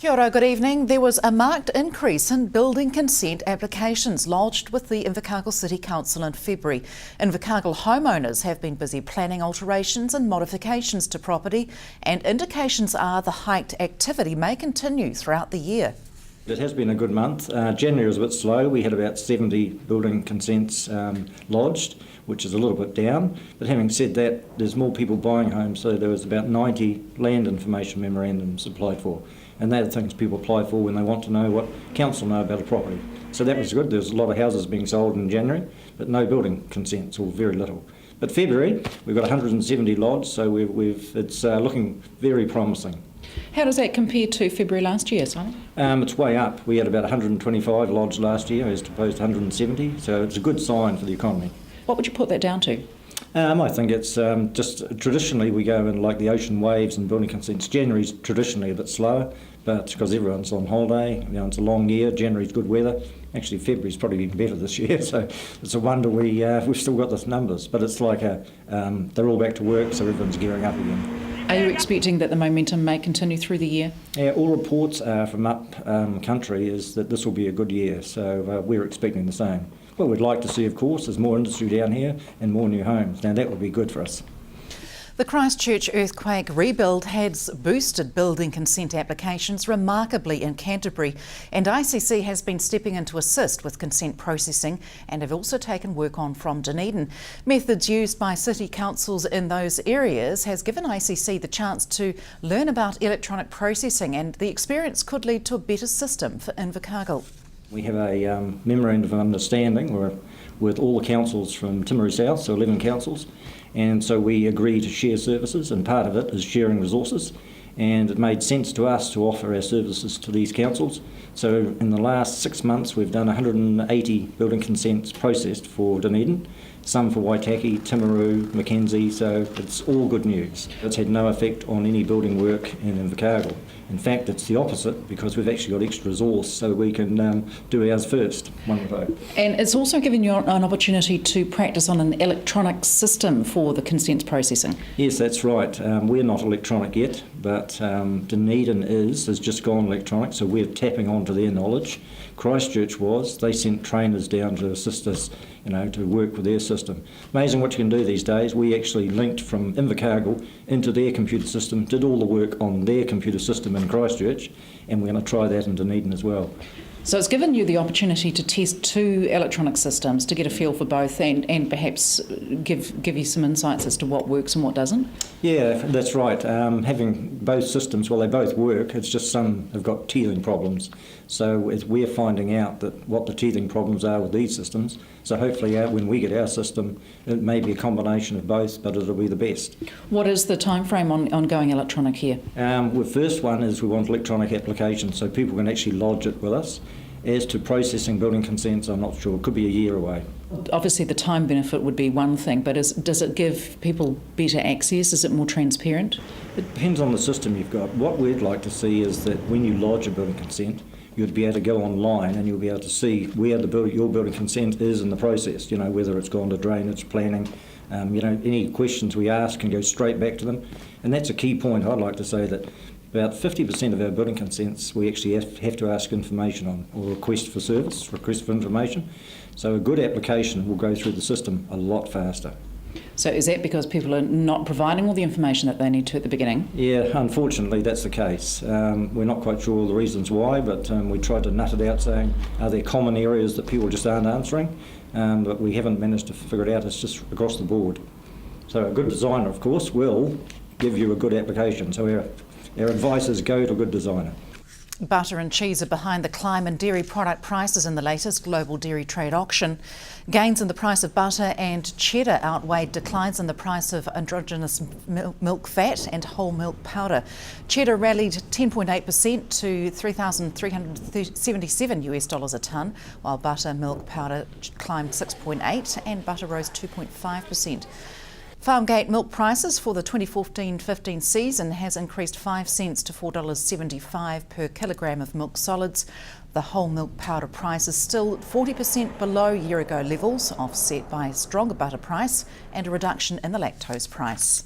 Kia ora, good evening. There was a marked increase in building consent applications lodged with the Invercargill City Council in February. Invercargill homeowners have been busy planning alterations and modifications to property, and indications are the hiked activity may continue throughout the year. It has been a good month. January was a bit slow. We had about 70 building consents lodged, which is a little bit down. But having said that, there's more people buying homes, so there was about 90 land information memorandums applied for. And they're the things people apply for when they want to know what council know about a property. So that was good. There's a lot of houses being sold in January, but no building consents, or very little. But February, we've got 170 lodged, so it's looking very promising. How does that compare to February last year, Simon? It's way up. We had about 125 lodged last year as opposed to 170, so it's a good sign for the economy. What would you put that down to? I think it's just traditionally we go in like the ocean waves and building consents. January's traditionally a bit slower, but because everyone's on holiday, it's a long year. January's good weather. Actually, February's probably been better this year, so it's a wonder we've still got those numbers. But it's like they're all back to work, so everyone's gearing up again. Are you expecting that the momentum may continue through the year? Yeah, all reports from up country is that this will be a good year, so we're expecting the same. What we'd like to see, of course, is more industry down here and more new homes. Now, that would be good for us. The Christchurch earthquake rebuild has boosted building consent applications remarkably in Canterbury, and ICC has been stepping in to assist with consent processing and have also taken work on from Dunedin. Methods used by city councils in those areas has given ICC the chance to learn about electronic processing, and the experience could lead to a better system for Invercargill. We have a memorandum of understanding with all the councils from Timaru South, so 11 councils, and so we agree to share services, and part of it is sharing resources, and it made sense to us to offer our services to these councils. So in the last 6 months we've done 180 building consents processed for Dunedin, some for Waitaki, Timaru, Mackenzie, so it's all good news. It's had no effect on any building work in Invercargill. In fact, it's the opposite, because we've actually got extra resource, so we can do ours first, one vote. And it's also given you an opportunity to practice on an electronic system for the consents processing. Yes, that's right. We're not electronic yet, but Dunedin has just gone electronic, so we're tapping onto their knowledge. Christchurch they sent trainers down to assist us, to work with their system. Amazing what you can do these days. We actually linked from Invercargill into their computer system, did all the work on their computer system in Christchurch, and we're going to try that in Dunedin as well. So it's given you the opportunity to test two electronic systems to get a feel for both and perhaps give you some insights as to what works and what doesn't? Yeah, that's right. Having both systems, they both work, it's just some have got teething problems. So we're finding out what the teething problems are with these systems. So hopefully when we get our system, it may be a combination of both, but it'll be the best. What is the time frame on going electronic here? The first one is we want electronic applications, so people can actually lodge it with us. As to processing building consents, I'm not sure. It could be a year away. Obviously, the time benefit would be one thing, but does it give people better access? Is it more transparent? It depends on the system you've got. What we'd like to see is that when you lodge a building consent, you'd be able to go online and you'll be able to see where your building consent is in the process, whether it's gone to drainage, planning. Any questions we ask can go straight back to them. And that's a key point. I'd like to say that about 50% of our building consents we actually have to ask information on, or request for information. So a good application will go through the system a lot faster. So is that because people are not providing all the information that they need to at the beginning? Yeah, unfortunately that's the case. We're not quite sure all the reasons why, but we tried to nut it out saying, are there common areas that people just aren't answering? But we haven't managed to figure it out. It's just across the board. So a good designer, of course, will give you a good application. So our advice is go to a good designer. Butter and cheese are behind the climb in dairy product prices in the latest global dairy trade auction. Gains in the price of butter and cheddar outweighed declines in the price of androgynous milk fat and whole milk powder. Cheddar rallied 10.8% to $3,377 a tonne, while butter milk powder climbed 6.8% and butter rose 2.5%. Farmgate milk prices for the 2014-15 season has increased 5 cents to $4.75 per kilogram of milk solids. The whole milk powder price is still 40% below year-ago levels, offset by a stronger butter price and a reduction in the lactose price.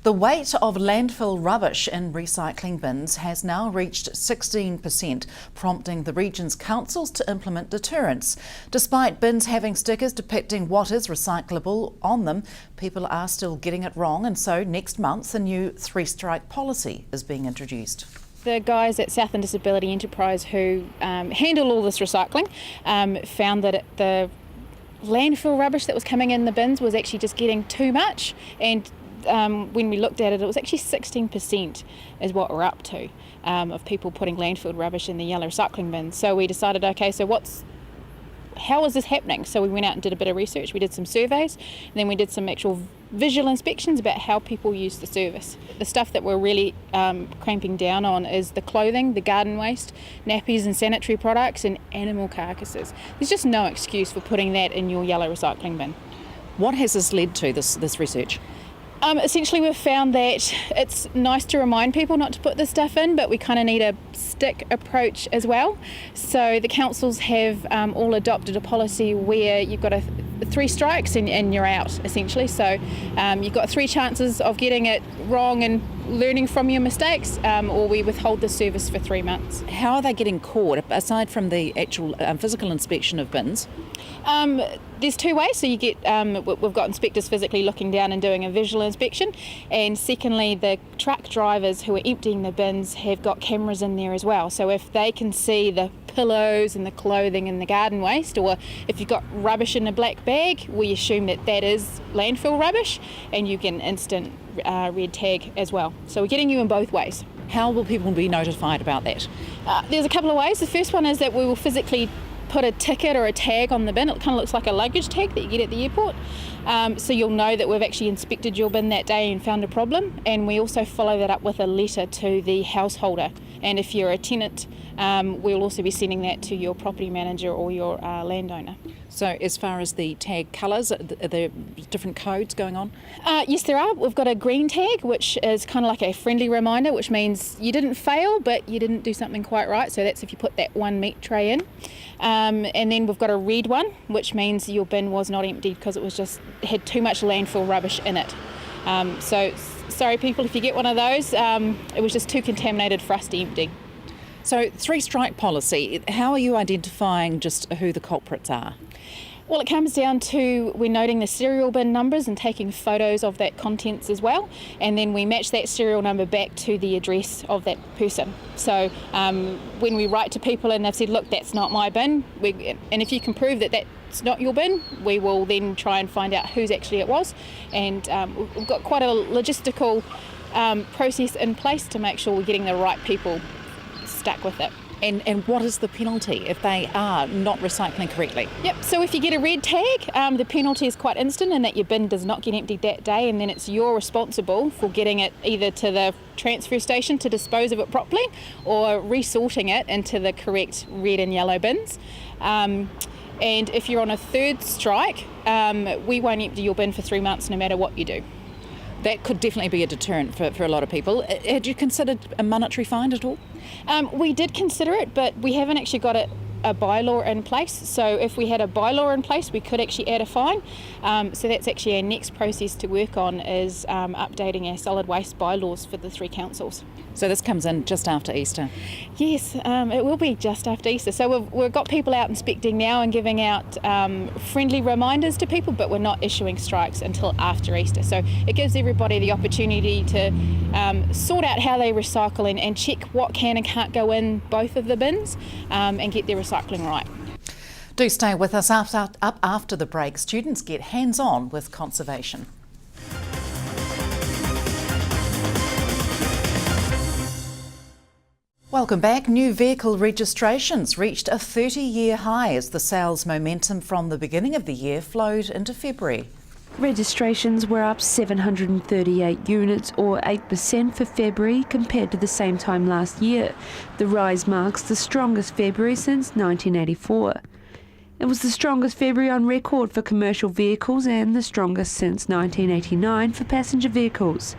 The weight of landfill rubbish in recycling bins has now reached 16%, prompting the region's councils to implement deterrents. Despite bins having stickers depicting what is recyclable on them, people are still getting it wrong, and so next month a new 3-strike policy is being introduced. The guys at Southland Disability Enterprise who handle all this recycling found that the landfill rubbish that was coming in the bins was actually just getting too much, and when we looked at it, it was actually 16% is what we're up to of people putting landfill rubbish in the yellow recycling bins. So we decided, okay, so how is this happening? So we went out and did a bit of research. We did some surveys, and then we did some actual visual inspections about how people use the service. The stuff that we're really cramping down on is the clothing, the garden waste, nappies and sanitary products, and animal carcasses. There's just no excuse for putting that in your yellow recycling bin. What has this led to, this research? Essentially, we've found that it's nice to remind people not to put this stuff in, but we kind of need a stick approach as well. So the councils have all adopted a policy where you've got 3 strikes and you're out, essentially. So you've got 3 chances of getting it wrong and learning from your mistakes, or we withhold the service for 3 months. How are they getting caught, aside from the actual physical inspection of bins? There's 2 ways. So you get, we've got inspectors physically looking down and doing a visual inspection, and secondly, the truck drivers who are emptying the bins have got cameras in there as well. So if they can see the pillows and the clothing and the garden waste, or if you've got rubbish in a black bag, we assume that that is landfill rubbish, and you get an instant red tag as well. So we're getting you in both ways. How will people be notified about that? There's a couple of ways. The first one is that we will physically put a ticket or a tag on the bin. It kind of looks like a luggage tag that you get at the airport. So you'll know that we've actually inspected your bin that day and found a problem. And we also follow that up with a letter to the householder. And if you're a tenant, we'll also be sending that to your property manager or your landowner. So as far as the tag colours, are there different codes going on? Yes, there are. We've got a green tag, which is kind of like a friendly reminder, which means you didn't fail, but you didn't do something quite right. So that's if you put that 1 meat tray in. And then we've got a red one, which means your bin was not emptied because it was just had too much landfill rubbish in it. So sorry people if you get one of those, it was just too contaminated for us to empty. So 3-strike policy, how are you identifying just who the culprits are? Well, it comes down to we're noting the serial bin numbers and taking photos of that contents as well, and then we match that serial number back to the address of that person. So when we write to people and they've said, look, that's not my bin, and if you can prove that that's not your bin, we will then try and find out whose actually it was, and we've got quite a logistical process in place to make sure we're getting the right people stuck with it. And what is the penalty if they are not recycling correctly? Yep, so if you get a red tag, the penalty is quite instant in that your bin does not get emptied that day, and then it's you're responsible for getting it either to the transfer station to dispose of it properly or resorting it into the correct red and yellow bins. And if you're on a 3rd strike, we won't empty your bin for 3 months no matter what you do. That could definitely be a deterrent for a lot of people. Had you considered a monetary fine at all? We did consider it, but we haven't actually got a bylaw in place. So if we had a bylaw in place, we could actually add a fine. So that's actually our next process to work on, is updating our solid waste bylaws for the 3 councils. So this comes in just after Easter? Yes, it will be just after Easter. So we've got people out inspecting now and giving out friendly reminders to people, but we're not issuing strikes until after Easter. So it gives everybody the opportunity to sort out how they recycle and check what can and can't go in both of the bins and get their recycling right. Do stay with us. Up after the break, students get hands-on with conservation. Welcome back. New vehicle registrations reached a 30-year high as the sales momentum from the beginning of the year flowed into February. Registrations were up 738 units or 8% for February compared to the same time last year. The rise marks the strongest February since 1984. It was the strongest February on record for commercial vehicles and the strongest since 1989 for passenger vehicles.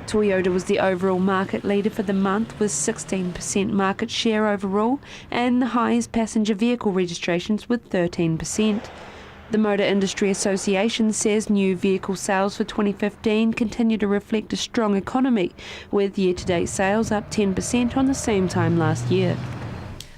Toyota was the overall market leader for the month with 16% market share overall and the highest passenger vehicle registrations with 13%. The Motor Industry Association says new vehicle sales for 2015 continue to reflect a strong economy, with year-to-date sales up 10% on the same time last year.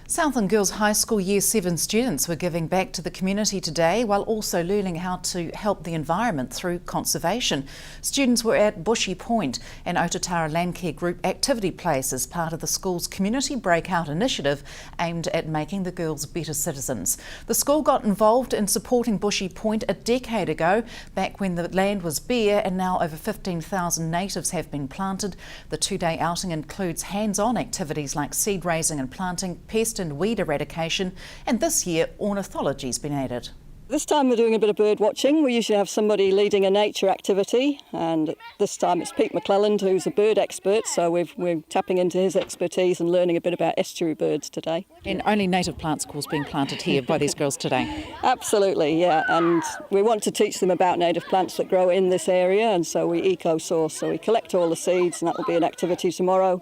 Southland Girls High School Year 7 students were giving back to the community today while also learning how to help the environment through conservation. Students were at Bushy Point and Otatara Landcare Group activity place as part of the school's community breakout initiative aimed at making the girls better citizens. The school got involved in supporting Bushy Point a decade ago, back when the land was bare, and now over 15,000 natives have been planted. The two-day outing includes hands-on activities like seed raising and planting, pest and weed eradication, and this year ornithology's been added. This time we're doing a bit of bird watching. We usually have somebody leading a nature activity, and this time it's Pete McClelland, who's a bird expert, so we're tapping into his expertise and learning a bit about estuary birds today. And only native plants, of course, being planted here by these girls today. Absolutely, yeah, and we want to teach them about native plants that grow in this area, and so we eco-source, so we collect all the seeds, and that will be an activity tomorrow.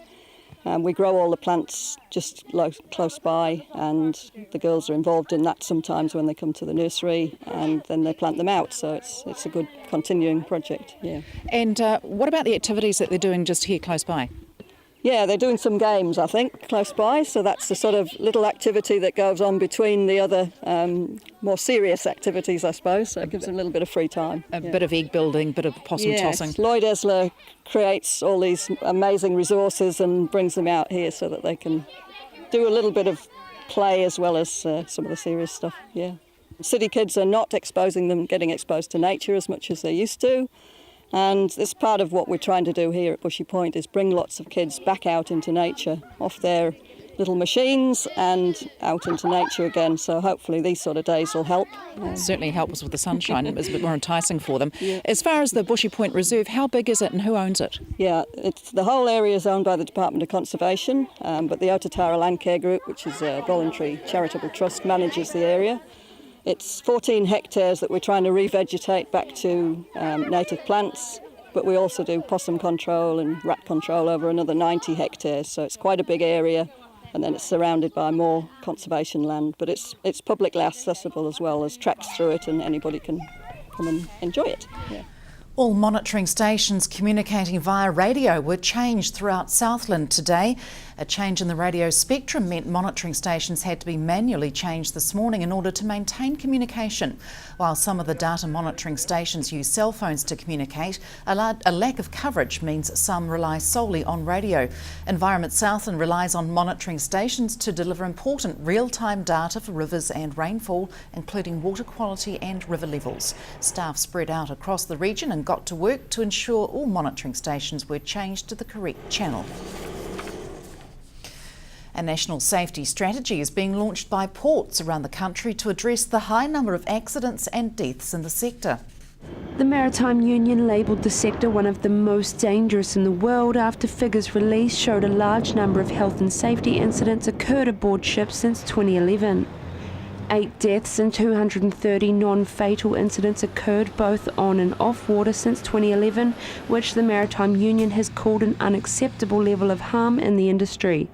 We grow all the plants just close by, and the girls are involved in that sometimes when they come to the nursery, and then they plant them out. So it's a good continuing project. Yeah. And what about the activities that they're doing just here close by? Yeah, they're doing some games, I think, close by. So that's the sort of little activity that goes on between the other more serious activities, I suppose. So it gives them a little bit of free time. A bit of egg building, bit of possum tossing. Lloyd Esler creates all these amazing resources and brings them out here so that they can do a little bit of play as well as some of the serious stuff. Yeah. City kids are not getting exposed to nature as much as they used to. And this part of what we're trying to do here at Bushy Point is bring lots of kids back out into nature, off their little machines and out into nature again. So hopefully these sort of days will help. Certainly help us with the sunshine. It's a bit more enticing for them. Yeah. As far as the Bushy Point Reserve, how big is it and who owns it? Yeah, the whole area is owned by the Department of Conservation, but the Otatara Landcare Group, which is a voluntary charitable trust, manages the area. It's 14 hectares that we're trying to revegetate back to native plants, but we also do possum control and rat control over another 90 hectares, so it's quite a big area, and then it's surrounded by more conservation land, but it's publicly accessible as well. As tracks through it and anybody can come and enjoy it. Yeah. All monitoring stations communicating via radio were changed throughout Southland today. A change in the radio spectrum meant monitoring stations had to be manually changed this morning in order to maintain communication. While some of the data monitoring stations use cell phones to communicate, a lack of coverage means some rely solely on radio. Environment Southland relies on monitoring stations to deliver important real-time data for rivers and rainfall, including water quality and river levels. Staff spread out across the region and got to work to ensure all monitoring stations were changed to the correct channel. A national safety strategy is being launched by ports around the country to address the high number of accidents and deaths in the sector. The Maritime Union labelled the sector one of the most dangerous in the world after figures released showed a large number of health and safety incidents occurred aboard ships since 2011. 8 deaths and 230 non-fatal incidents occurred both on and off water since 2011, which the Maritime Union has called an unacceptable level of harm in the industry.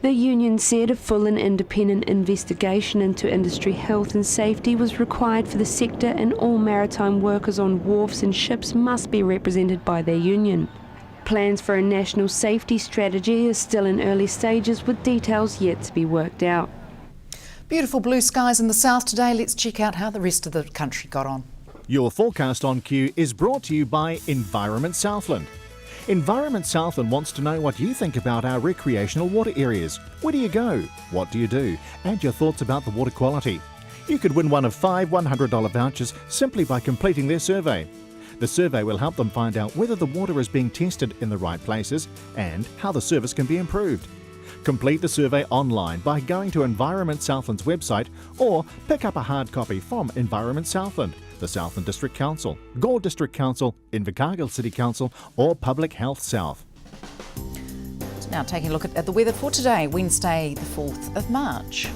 The union said a full and independent investigation into industry health and safety was required for the sector, and all maritime workers on wharves and ships must be represented by their union. Plans for a national safety strategy are still in early stages, with details yet to be worked out. Beautiful blue skies in the south today. Let's check out how the rest of the country got on. Your forecast on Q is brought to you by Environment Southland. Environment Southland wants to know what you think about our recreational water areas. Where do you go? What do you do? And your thoughts about the water quality. You could win one of 5 $100 vouchers simply by completing their survey. The survey will help them find out whether the water is being tested in the right places and how the service can be improved. Complete the survey online by going to Environment Southland's website, or pick up a hard copy from Environment Southland, the Southland District Council, Gore District Council, Invercargill City Council or Public Health South. Now taking a look at the weather for today, Wednesday the 4th of March.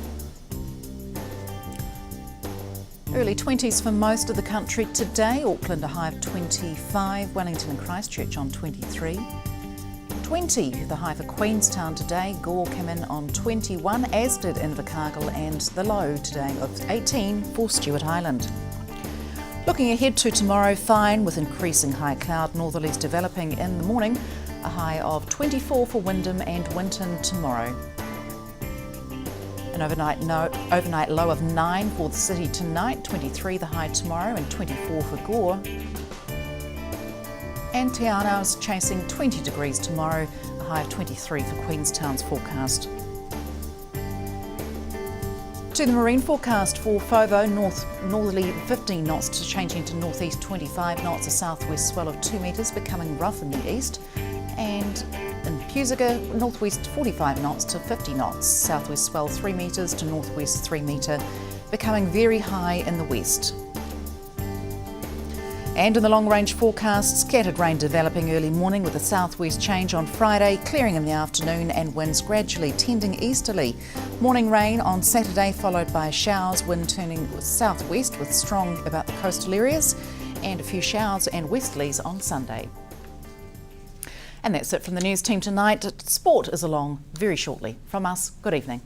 Early 20s for most of the country today. Auckland a high of 25, Wellington and Christchurch on 23. 20, the high for Queenstown today. Gore came in on 21, as did Invercargill, and the low today of 18 for Stewart Island. Looking ahead to tomorrow, fine with increasing high cloud, northerlies developing in the morning, a high of 24 for Wyndham and Winton tomorrow. An overnight low of 9 for the city tonight, 23 the high tomorrow and 24 for Gore. And Te Anau's chasing 20 degrees tomorrow, a high of 23 for Queenstown's forecast. To the marine forecast for Fovo, northerly 15 knots to changing to northeast 25 knots, a southwest swell of 2 metres becoming rough in the east, and in Pusaga, northwest 45 knots to 50 knots, southwest swell 3 metres to northwest 3 metre becoming very high in the west. And in the long-range forecast, scattered rain developing early morning with a southwest change on Friday, clearing in the afternoon and winds gradually tending easterly. Morning rain on Saturday followed by showers, wind turning southwest with strong about the coastal areas, and a few showers and westerlies on Sunday. And that's it from the news team tonight. Sport is along very shortly. From us, good evening.